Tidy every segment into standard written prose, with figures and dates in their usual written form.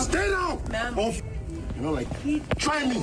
Stay down! Oh, try me.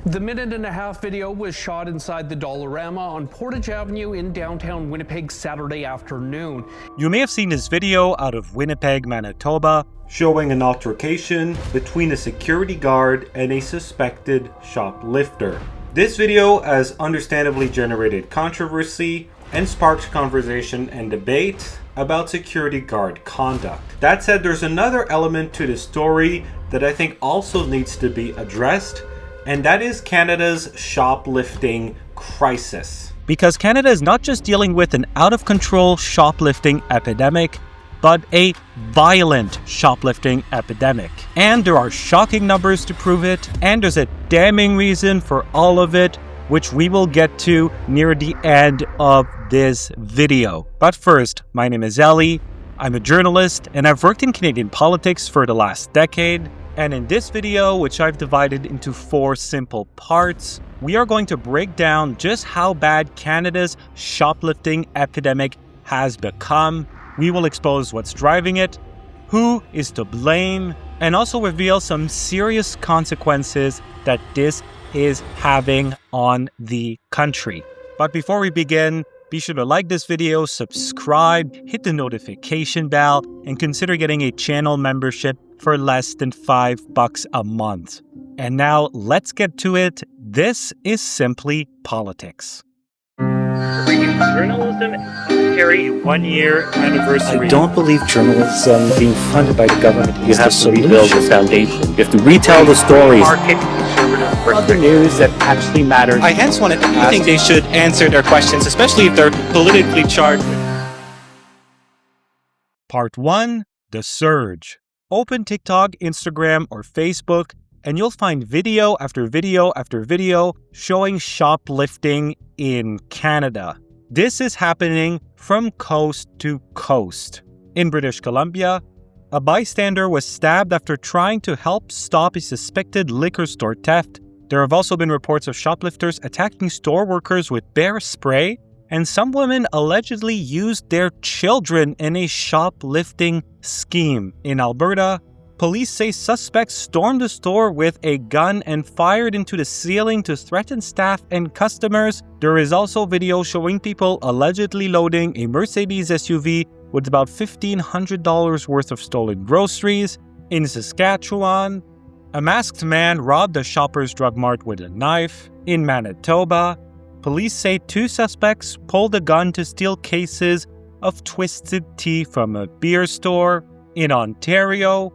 The minute-and-a-half video was shot inside the Dollarama on Portage Avenue in downtown Winnipeg Saturday afternoon. You may have seen this video out of Winnipeg, Manitoba, showing an altercation between a security guard and a suspected shoplifter. This video has understandably generated controversy and sparked conversation and debate about security guard conduct. That said, there's another element to the story that I think also needs to be addressed, and that is Canada's shoplifting crisis. Because Canada is not just dealing with an out-of-control shoplifting epidemic, but a violent shoplifting epidemic. And there are shocking numbers to prove it, and there's a damning reason for all of it, which we will get to near the end of this video. But first, my name is Elie. I'm a journalist, and I've worked in Canadian politics for the last decade. And in this video, which I've divided into 4 simple parts, we are going to break down just how bad Canada's shoplifting epidemic has become. We will expose what's driving it, who is to blame, and also reveal some serious consequences that this is having on the country. But before we begin, be sure to like this video, subscribe, hit the notification bell, and consider getting a channel membership for less than $5 a month. And now let's get to it. This is Simply Politics. Journalism and commentary 1-year anniversary. I don't believe journalism being funded by the government is the solution. You have to rebuild the foundation. You have to retell the stories. Other news that actually matters. I hence wanted to ask. I think they should answer their questions, especially if they're politically charged. Part 1. The Surge. Open TikTok, Instagram, or Facebook, and you'll find video after video after video showing shoplifting in Canada. This is happening from coast to coast. In British Columbia, a bystander was stabbed after trying to help stop a suspected liquor store theft. There have also been reports of shoplifters attacking store workers with bear spray, and some women allegedly used their children in a shoplifting scheme. In Alberta, police say suspects stormed the store with a gun and fired into the ceiling to threaten staff and customers. There is also video showing people allegedly loading a Mercedes SUV with about $1,500 worth of stolen groceries. In Saskatchewan, a masked man robbed a Shoppers Drug Mart with a knife. In Manitoba, police say 2 suspects pulled a gun to steal cases of twisted tea from a beer store. In Ontario,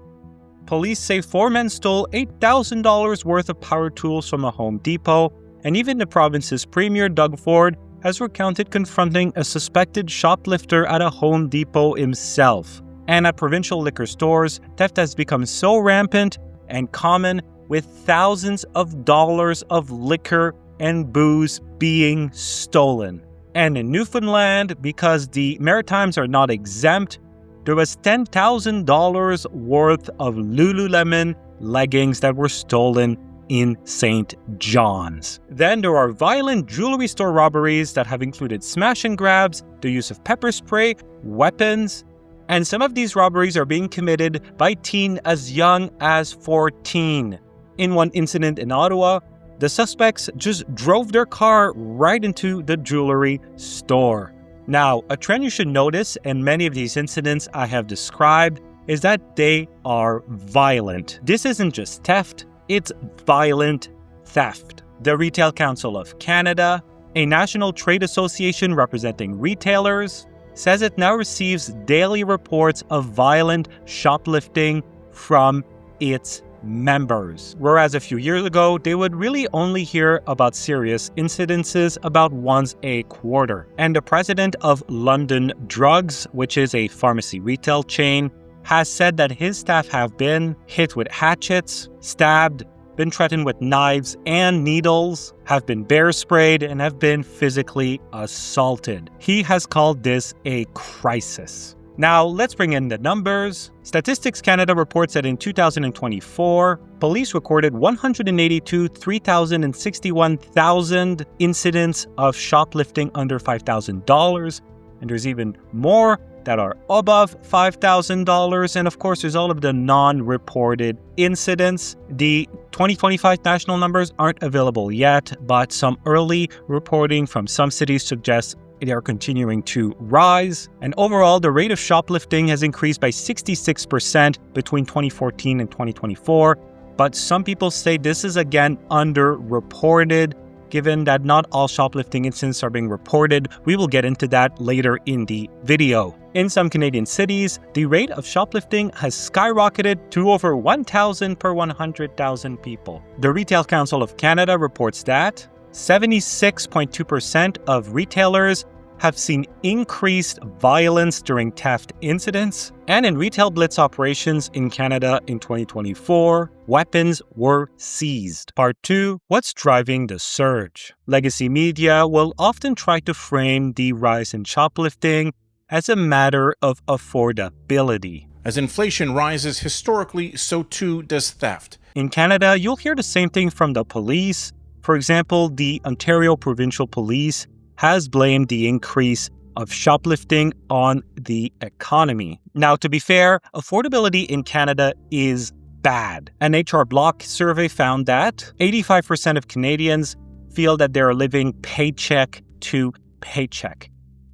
police say 4 men stole $8,000 worth of power tools from a Home Depot, and even the province's premier, Doug Ford, has recounted confronting a suspected shoplifter at a Home Depot himself. And at provincial liquor stores, theft has become so rampant and common, with thousands of dollars of liquor and booze being stolen. And in Newfoundland, because the Maritimes are not exempt, there was $10,000 worth of Lululemon leggings that were stolen in St. John's. Then there are violent jewelry store robberies that have included smash and grabs, the use of pepper spray, weapons, and some of these robberies are being committed by teens as young as 14. In one incident in Ottawa, the suspects just drove their car right into the jewelry store. Now, a trend you should notice in many of these incidents I have described is that they are violent. This isn't just theft, it's violent theft. The Retail Council of Canada, a national trade association representing retailers, says it now receives daily reports of violent shoplifting from its members. Whereas a few years ago, they would really only hear about serious incidences about once a quarter. And the president of London Drugs, which is a pharmacy retail chain, has said that his staff have been hit with hatchets, stabbed, been threatened with knives and needles, have been bear sprayed, and have been physically assaulted. He has called this a crisis. Now, let's bring in the numbers. Statistics Canada reports that in 2024, police recorded 361,000 incidents of shoplifting under $5,000. And there's even more that are above $5,000. And of course, there's all of the non-reported incidents. The 2025 national numbers aren't available yet, but some early reporting from some cities suggests they are continuing to rise. And overall, the rate of shoplifting has increased by 66% between 2014 and 2024. But some people say this is again underreported, given that not all shoplifting incidents are being reported. We will get into that later in the video. In some Canadian cities, the rate of shoplifting has skyrocketed to over 1,000 per 100,000 people. The Retail Council of Canada reports that 76.2% of retailers have seen increased violence during theft incidents. And in retail blitz operations in Canada in 2024, weapons were seized. Part 2, what's driving the surge? Legacy media will often try to frame the rise in shoplifting as a matter of affordability. As inflation rises historically, so too does theft. In Canada, you'll hear the same thing from the police. For example, the Ontario Provincial Police has blamed the increase of shoplifting on the economy. Now, to be fair, affordability in Canada is bad. An HR Block survey found that 85% of Canadians feel that they're living paycheck to paycheck.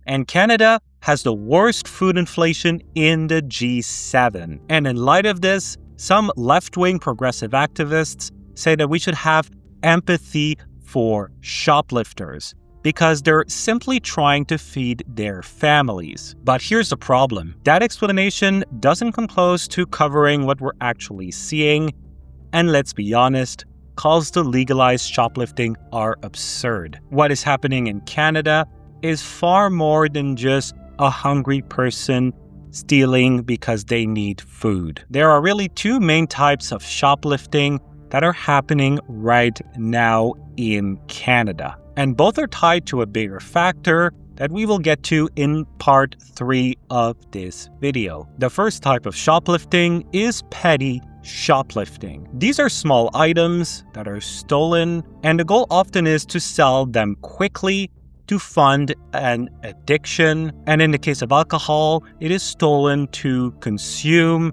And Canada has the worst food inflation in the G7. And in light of this, some left-wing progressive activists say that we should have empathy for shoplifters, because they're simply trying to feed their families. But here's the problem. That explanation doesn't come close to covering what we're actually seeing. And let's be honest, calls to legalize shoplifting are absurd. What is happening in Canada is far more than just a hungry person stealing because they need food. There are really two main types of shoplifting that are happening right now in Canada. And both are tied to a bigger factor that we will get to in part 3 of this video. The first type of shoplifting is petty shoplifting. These are small items that are stolen, and the goal often is to sell them quickly to fund an addiction. And in the case of alcohol, it is stolen to consume.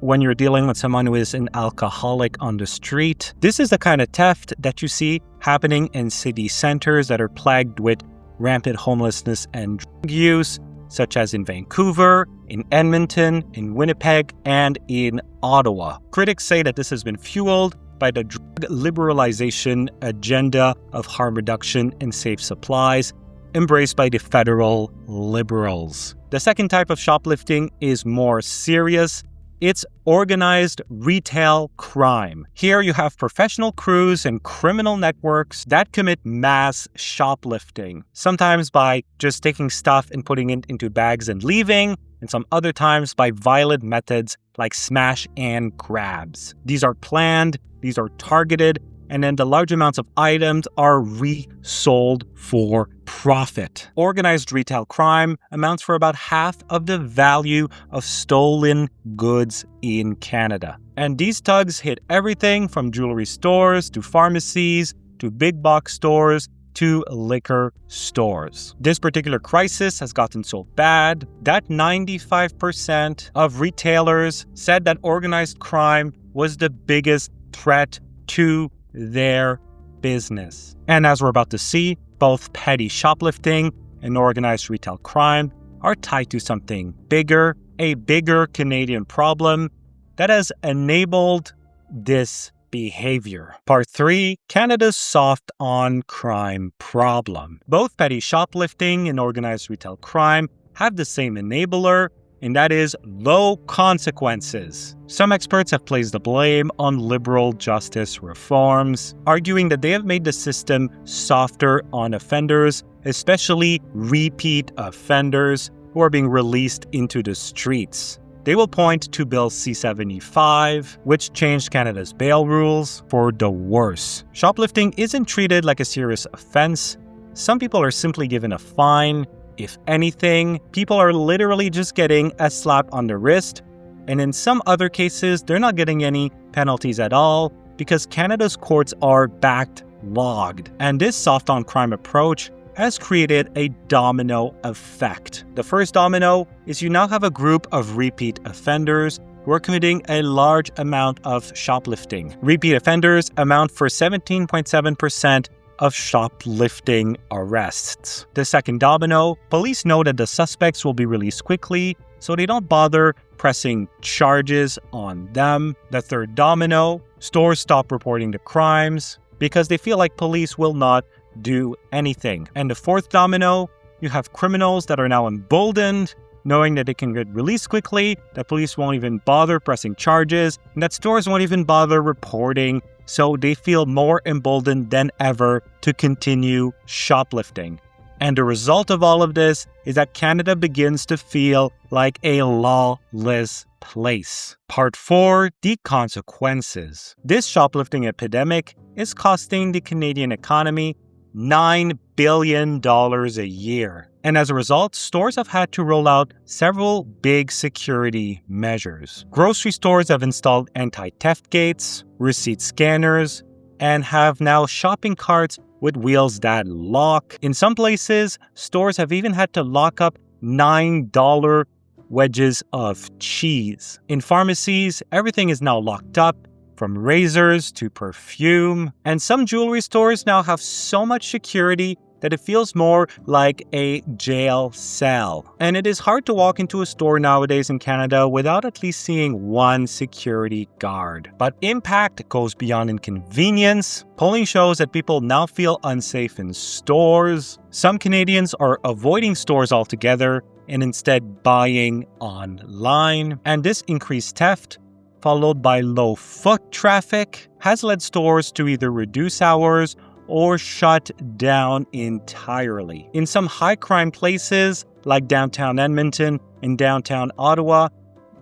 When you're dealing with someone who is an alcoholic on the street, this is the kind of theft that you see happening in city centers that are plagued with rampant homelessness and drug use, such as in Vancouver, in Edmonton, in Winnipeg, and in Ottawa. Critics say that this has been fueled by the drug liberalization agenda of harm reduction and safe supplies embraced by the federal Liberals. The second type of shoplifting is more serious. It's organized retail crime. Here you have professional crews and criminal networks that commit mass shoplifting, sometimes by just taking stuff and putting it into bags and leaving, and some other times by violent methods like smash and grabs. These are planned, these are targeted, and then the large amounts of items are resold for profit. Organized retail crime amounts for about half of the value of stolen goods in Canada. And these thugs hit everything from jewelry stores to pharmacies to big box stores to liquor stores. This particular crisis has gotten so bad that 95% of retailers said that organized crime was the biggest threat to their business. And as we're about to see, both petty shoplifting and organized retail crime are tied to something bigger, a bigger Canadian problem that has enabled this behavior. Part 3, Canada's soft on crime problem. Both petty shoplifting and organized retail crime have the same enabler, and that is low consequences. Some experts have placed the blame on liberal justice reforms, arguing that they have made the system softer on offenders, especially repeat offenders who are being released into the streets. They will point to Bill C-75, which changed Canada's bail rules for the worse. Shoplifting isn't treated like a serious offense. Some people are simply given a fine. If anything, people are literally just getting a slap on the wrist, and in some other cases, they're not getting any penalties at all because Canada's courts are backlogged. And this soft on crime approach has created a domino effect. The first domino is you now have a group of repeat offenders who are committing a large amount of shoplifting. Repeat offenders amount for 17.7% of shoplifting arrests. The second domino, police know that the suspects will be released quickly, so they don't bother pressing charges on them. The third domino, stores stop reporting the crimes because they feel like police will not do anything. And the fourth domino, you have criminals that are now emboldened, knowing that they can get released quickly, that police won't even bother pressing charges, and that stores won't even bother reporting, so they feel more emboldened than ever to continue shoplifting. And the result of all of this is that Canada begins to feel like a lawless place. Part 4, the consequences. This shoplifting epidemic is costing the Canadian economy $9 billion a year. And as a result, stores have had to roll out several big security measures. Grocery stores have installed anti-theft gates, receipt scanners, and have now shopping carts with wheels that lock. In some places, stores have even had to lock up $9 wedges of cheese. In pharmacies, everything is now locked up, from razors to perfume. And some jewelry stores now have so much security that it feels more like a jail cell. And it is hard to walk into a store nowadays in Canada without at least seeing one security guard. But impact goes beyond inconvenience. Polling shows that people now feel unsafe in stores. Some Canadians are avoiding stores altogether and instead buying online. And this increased theft, followed by low foot traffic, has led stores to either reduce hours or shut down entirely. In some high-crime places, like downtown Edmonton and downtown Ottawa,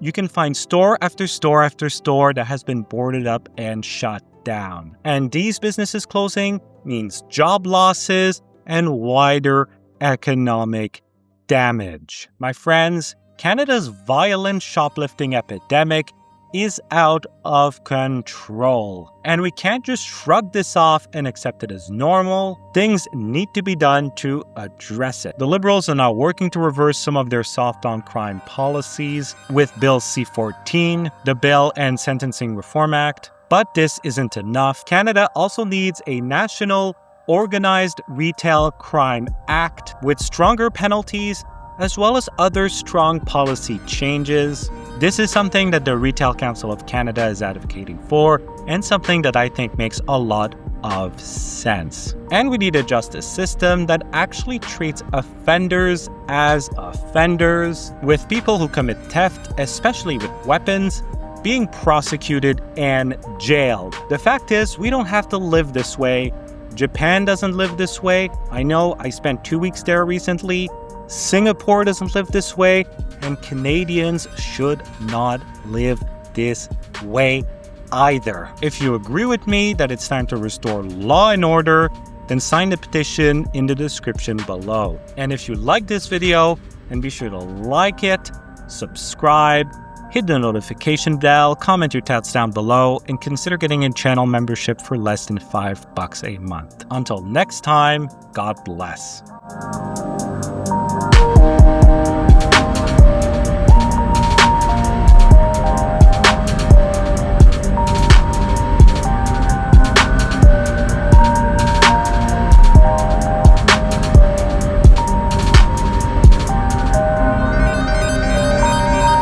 you can find store after store after store that has been boarded up and shut down. And these businesses closing means job losses and wider economic damage. My friends, Canada's violent shoplifting epidemic is out of control. And we can't just shrug this off and accept it as normal. Things need to be done to address it. The Liberals are now working to reverse some of their soft-on-crime policies with Bill C-14, the Bail and Sentencing Reform Act. But this isn't enough. Canada also needs a national Organized Retail Crime Act with stronger penalties as well as other strong policy changes. This is something that the Retail Council of Canada is advocating for, and something that I think makes a lot of sense. And we need a justice system that actually treats offenders as offenders, with people who commit theft, especially with weapons, being prosecuted and jailed. The fact is, we don't have to live this way. Japan doesn't live this way. I know I spent 2 weeks there recently. Singapore doesn't live this way, and Canadians should not live this way either. If you agree with me that it's time to restore law and order, then sign the petition in the description below. And if you like this video, then be sure to like it, subscribe, hit the notification bell, comment your thoughts down below, and consider getting a channel membership for less than $5 a month. Until next time, God bless.